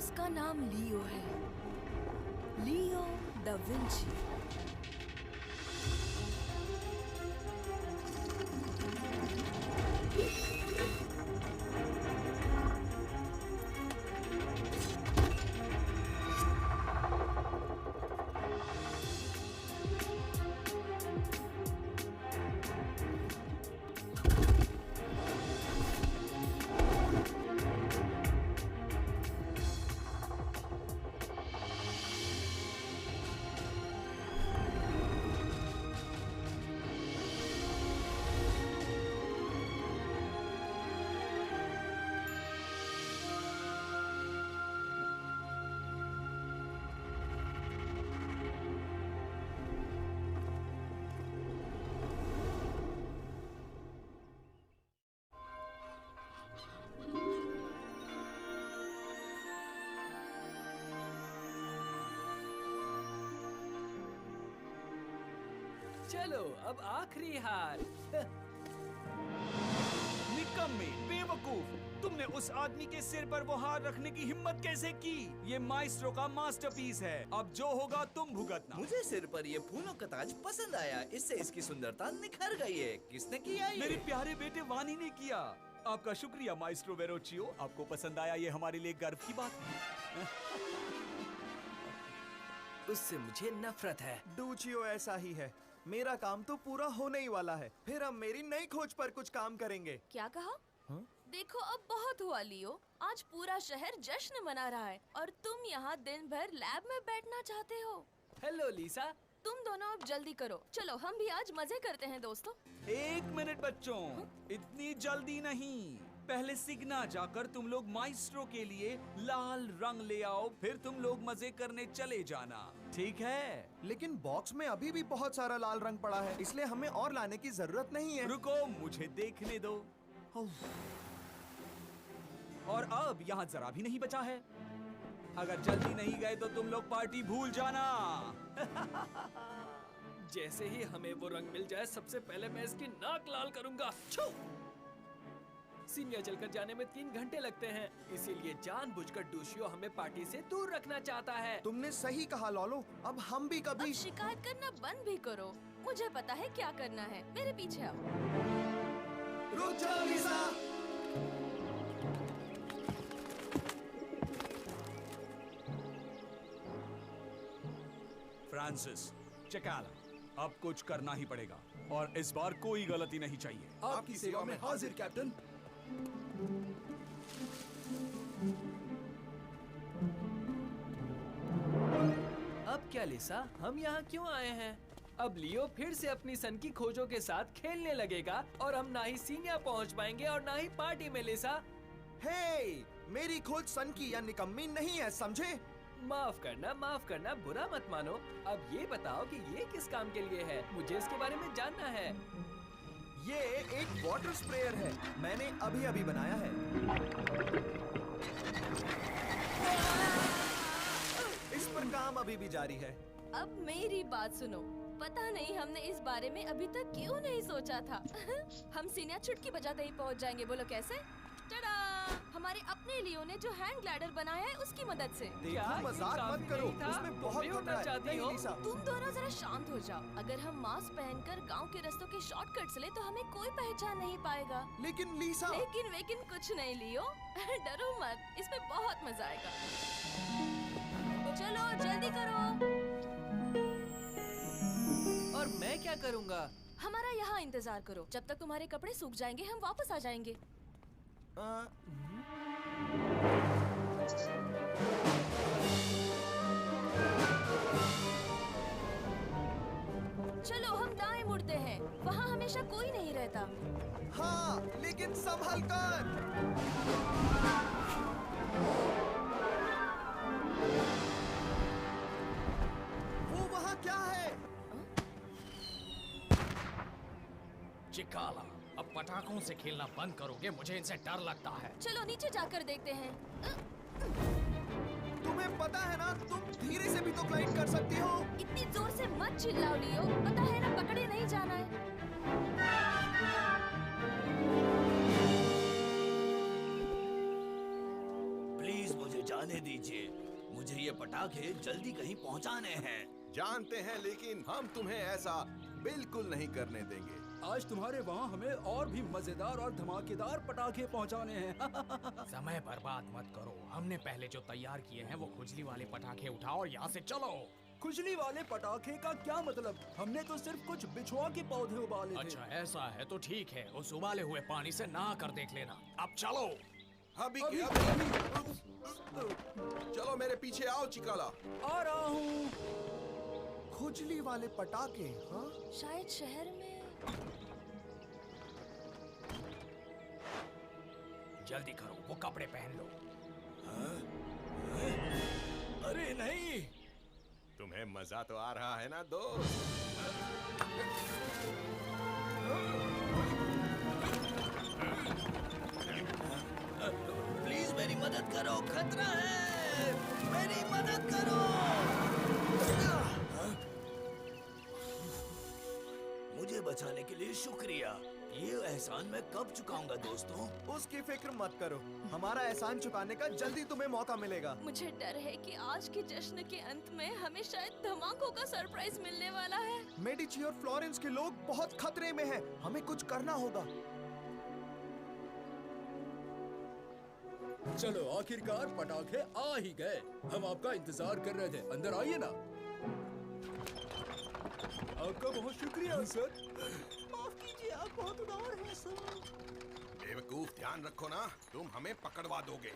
उसका नाम लियो है, लियो दा विंची। चलो अब आखिरी हार। निकम्मे, बेवकूफ! तुमने उस आदमी के सिर पर वो हार रखने की हिम्मत कैसे की? ये माइस्ट्रो का मास्टरपीस है। अब जो होगा तुम भुगतना। मुझे सिर पर ये फूलों का ताज पसंद आया। इससे इसकी सुंदरता निखर गई है। किसने किया ये? मेरे प्यारे बेटे वानी ने किया। आपका शुक्रिया माइस्ट्रो वेरोचियो। आपको पसंद आया, ये हमारे लिए गर्व की बात है। उससे मुझे नफरत है। डूचियो ऐसा ही है। मेरा काम तो पूरा होने ही वाला है। फिर हम मेरी नई खोज पर कुछ काम करेंगे। क्या कहा? देखो अब बहुत हुआ लियो। आज पूरा शहर जश्न मना रहा है और तुम यहाँ दिन भर लैब में बैठना चाहते हो। हेलो लीसा। तुम दोनों अब जल्दी करो। चलो हम भी आज मजे करते हैं दोस्तों। 1 मिनट बच्चों, इतनी जल्दी नहीं। पहले सिग्ना जाकर तुम लोग माइस्ट्रो के लिए लाल रंग ले आओ, फिर तुम लोग मजे करने चले जाना, ठीक है? लेकिन बॉक्स में अभी भी बहुत सारा लाल रंग पड़ा है, इसलिए हमें और लाने की जरूरत नहीं है। रुको, मुझे देखने दो। और अब यहाँ जरा भी नहीं बचा है। अगर जल्दी नहीं गए तो तुम लोग पार्टी भूल जाना। जैसे ही हमें वो रंग मिल जाए, सबसे पहले मैं इसकी नाक लाल करूंगा। छू! सीनियर जलकर जाने में 3 घंटे लगते हैं, इसीलिए जानबूझकर डूशियो हमें पार्टी से दूर रखना चाहता है। तुमने सही कहा लॉलो। अब हम भी कभी अब शिकायत करना बंद भी करो। मुझे पता है क्या करना है। मेरे पीछे आओ। रुक जाओ लीसा। फ्रांसिस, चिकाला, अब कुछ करना ही पड़ेगा और इस बार कोई गलती नहीं चाहिए। आपकी सेवा में हाजिर कैप्टन। अब क्या लिसा, हम यहाँ क्यों आए हैं? अब लियो फिर से अपनी सन की खोजों के साथ खेलने लगेगा और हम ना ही सीनिया पहुँच पाएंगे और ना ही पार्टी में। लिसा, हे, मेरी खोज सन की या निकम्मी नहीं है, समझे? माफ करना, बुरा मत मानो। अब ये बताओ कि ये किस काम के लिए है? मुझे इसके बारे में जानना है। ये एक वाटर स्प्रेयर है। मैंने अभी अभी बनाया है। इस पर काम अभी भी जारी है। अब मेरी बात सुनो। पता नहीं हमने इस बारे में अभी तक क्यों नहीं सोचा था। हम सीनिया चुटकी बजाते ही पहुंच जाएंगे। बोलो कैसे? टडा! हमारे अपने लियो ने जो हैंड ग्लाइडर बनाया है उसकी मदद से। देखो, मजाक मत करो, उसमें बहुत खतरा है। नहीं, लीसा। तुम दोनों जरा शांत हो जाओ। अगर हम मास्क पहनकर गांव के रास्तों के शॉर्टकट्स ले तो हमें कोई पहचान नहीं पाएगा। लेकिन लीसा। लेकिन कुछ नहीं लियो। डरो मत, इसमें बहुत मजा आएगा। चलो जल्दी करो। और मैं क्या करूँगा? हमारा यहाँ इंतजार करो। जब तक तुम्हारे कपड़े सूख जाएंगे हम वापस आ जाएंगे। चलो हम दाएं मुड़ते हैं। वहाँ हमेशा कोई नहीं रहता। हाँ, लेकिन संभल कर। वो वहाँ क्या है? चिकाला, अब पटाखों से खेलना बंद करोगे? मुझे इनसे डर लगता है। चलो नीचे जाकर देखते हैं। तुम्हें पता है ना, तुम धीरे से भी तो ग्लाइड कर सकती हो। इतनी जोर से मत चिल्लाओ लियो। पता है ना, पकड़े नहीं जाना है। प्लीज मुझे जाने चलने दीजिए, मुझे ये पटाखे जल्दी कहीं पहुंचाने हैं। जानते हैं, लेकिन हम तुम्हें ऐसा बिल्कुल नहीं करने देंगे। आज तुम्हारे वहाँ हमें और भी मजेदार और धमाकेदार पटाखे पहुँचाने हैं। समय बर्बाद मत करो, हमने पहले जो तैयार किए हैं वो खुजली वाले पटाखे उठाओ और यहाँ से चलो। खुजली वाले पटाखे का क्या मतलब? हमने तो सिर्फ कुछ बिछुआ के पौधे उबाले थे। अच्छा ऐसा है तो ठीक है, उस उबाले हुए पानी से नहा कर देख लेना। अब चलो। अभी के अभी। चलो मेरे पीछे आओ चिकाला। आ रहा हूँ। खुजली वाले पटाखे, हाँ? शायद शहर में। जल्दी करो, वो कपड़े पहन लो। अरे नहीं, तुम्हें मजा तो आ रहा है ना दोस्त? प्लीज मेरी मदद करो, खतरा है, मेरी मदद करो। मुझे बचाने के लिए शुक्रिया। ये एहसान मैं कब चुकाऊंगा दोस्तों? उसकी फिक्र मत करो, हमारा एहसान चुकाने का जल्दी तुम्हें मौका मिलेगा। मुझे डर है कि आज के जश्न के अंत में हमें शायद धमाकों का सरप्राइज मिलने वाला है। मेडिची और फ्लोरेंस के लोग बहुत खतरे में हैं, हमें कुछ करना होगा। चलो आखिरकार पटाखे आ ही गए। हम आपका इंतजार कर रहे थे, अंदर आइए ना। आपका बहुत शुक्रिया सर। माफ कीजिए, आप बहुत उदार हैं सर। बेवकूफ, ध्यान रखो ना, तुम हमें पकड़वा दोगे।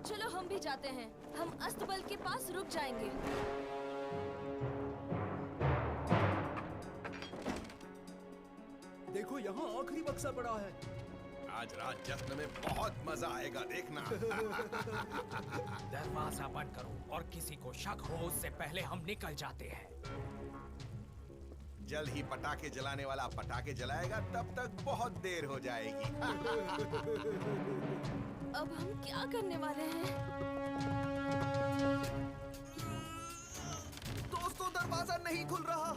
चलो हम भी जाते हैं, हम अस्तबल के पास रुक जाएंगे। देखो यहाँ आखिरी बक्सा पड़ा है। आज रात जश्न में बहुत मजा आएगा, देखना। दरवाजा बंद करो और किसी को शक हो उससे पहले हम निकल जाते हैं। जल्द ही पटाखे जलाने वाला पटाखे जलाएगा, तब तक बहुत देर हो जाएगी। अब हम क्या करने वाले हैं? दोस्तों, दरवाजा नहीं खुल रहा।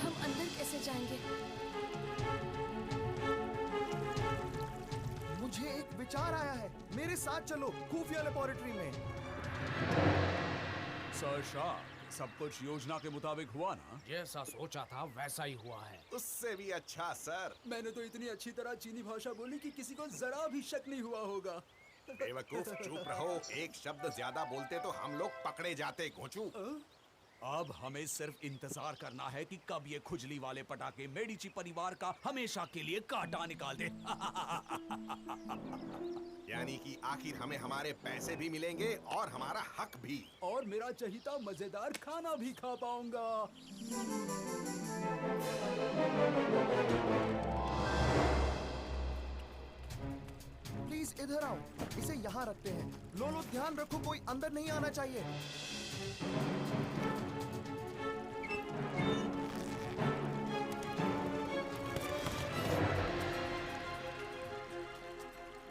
हम अंदर कैसे जाएंगे? मुझे एक विचार आया है, मेरे साथ चलो खुफिया लेबोरेटरी में। सर शाह, सब कुछ योजना के मुताबिक हुआ ना? जैसा सोचा था वैसा ही हुआ है। उससे भी अच्छा सर। मैंने तो इतनी अच्छी तरह चीनी भाषा बोली कि किसी को जरा भी शक नहीं हुआ होगा। बेवकूफ, चुप रहो। एक शब्द ज्यादा बोलते तो हम लोग पकड़े जाते, घोंचू। अब हमें सिर्फ इंतजार करना है कि कब ये खुजली वाले पटाखे मेडिची परिवार का हमेशा के लिए कांटा निकाल दे। यानी कि आखिर हमें हमारे पैसे भी मिलेंगे और हमारा हक भी। और मेरा चहीता मजेदार खाना भी खा पाऊंगा। प्लीज इधर आओ, इसे यहाँ रखते हैं। लोलो ध्यान रखो, कोई अंदर नहीं आना चाहिए।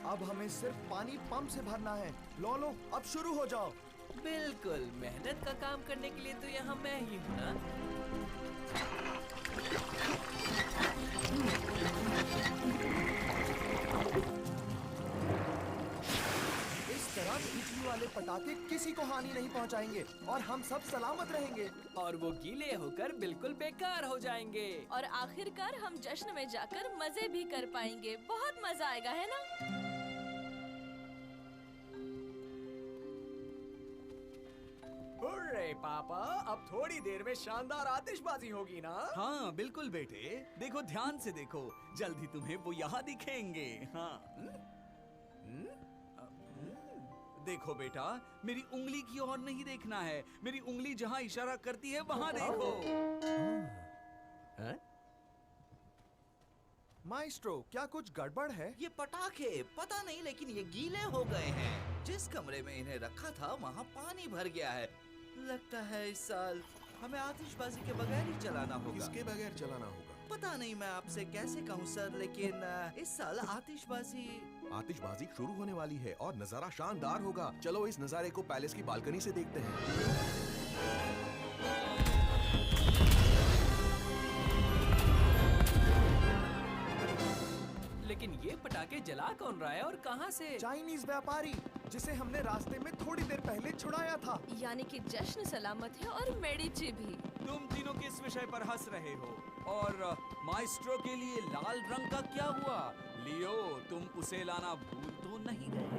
अब हमें सिर्फ पानी पंप से भरना है। लोलो, अब शुरू हो जाओ। बिल्कुल, मेहनत का काम करने के लिए तो यहाँ मैं ही हूँ ना। इस तरह बिजली वाले पटाखे किसी को हानि नहीं पहुंचाएंगे और हम सब सलामत रहेंगे। और वो गीले होकर बिल्कुल बेकार हो जाएंगे। और आखिरकार हम जश्न में जाकर मजे भी कर पाएंगे। बहुत मजा आएगा, है ना? हुर्रे पापा, अब थोड़ी देर में शानदार आतिशबाजी होगी ना? हाँ बिल्कुल बेटे, देखो ध्यान से देखो, जल्द ही तुम्हें वो यहाँ दिखेंगे। हाँ देखो बेटा, मेरी उंगली की ओर नहीं देखना है, मेरी उंगली जहाँ इशारा करती है वहाँ देखो। माइस्ट्रो, क्या कुछ गड़बड़ है? ये पटाखे पता नहीं, लेकिन ये गीले हो गए हैं। जिस कमरे में इन्हें रखा था वहाँ पानी भर गया है। लगता है इस साल हमें आतिशबाजी के बगैर ही चलाना होगा। इसके बगैर चलाना होगा? पता नहीं मैं आपसे कैसे कहूँ सर, लेकिन इस साल आतिशबाजी शुरू होने वाली है और नजारा शानदार होगा। चलो इस नजारे को पैलेस की बालकनी से देखते हैं। लेकिन ये पटाखे जला कौन रहा है और कहाँ से? चाइनीज व्यापारी जिसे हमने रास्ते में थोड़ी देर पहले छुड़ाया था। यानी कि जश्न सलामत है और मेडिची भी। तुम तीनों किस विषय पर हंस रहे हो? और माइस्ट्रो के लिए लाल रंग का क्या हुआ? लियो, तुम उसे लाना भूल तो नहीं गए?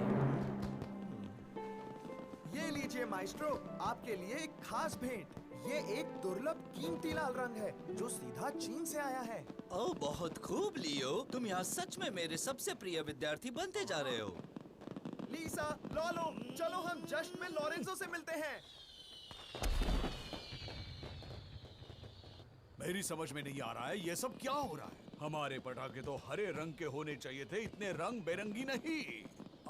ये लीजिए माइस्ट्रो, आपके लिए एक खास भेंट। ये एक दुर्लभ कीमती लाल रंग है जो सीधा चीन से आया है। ओह बहुत खूब लियो, तुम यहाँ सच में मेरे सबसे प्रिय विद्यार्थी बनते जा रहे हो। लीसा, लॉलो, चलो हम जश्न में लॉरेंजो से मिलते हैं। मेरी समझ में नहीं आ रहा है ये सब क्या हो रहा है। हमारे पटाखे तो हरे रंग के होने चाहिए थे, इतने रंग बेरंगी नहीं।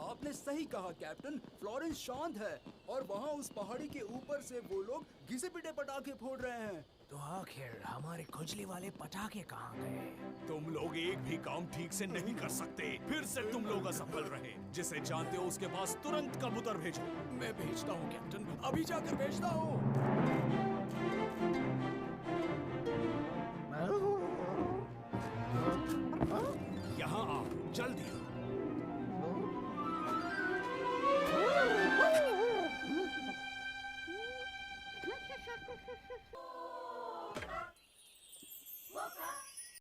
आपने सही कहा कैप्टन, फ्लोरेंस शांत है और वहाँ उस पहाड़ी के ऊपर से वो लोग घिसे पिटे पटाखे फोड़ रहे हैं। तो आखिर हमारे खुजली वाले पटाखे कहाँ गए? तुम लोग एक भी काम ठीक से नहीं कर सकते, फिर से तुम लोग असफल रहे। जिसे जानते हो उसके पास तुरंत कबूतर भेजो। मैं भेजता हूँ कैप्टन, अभी जाकर भेजता हूँ।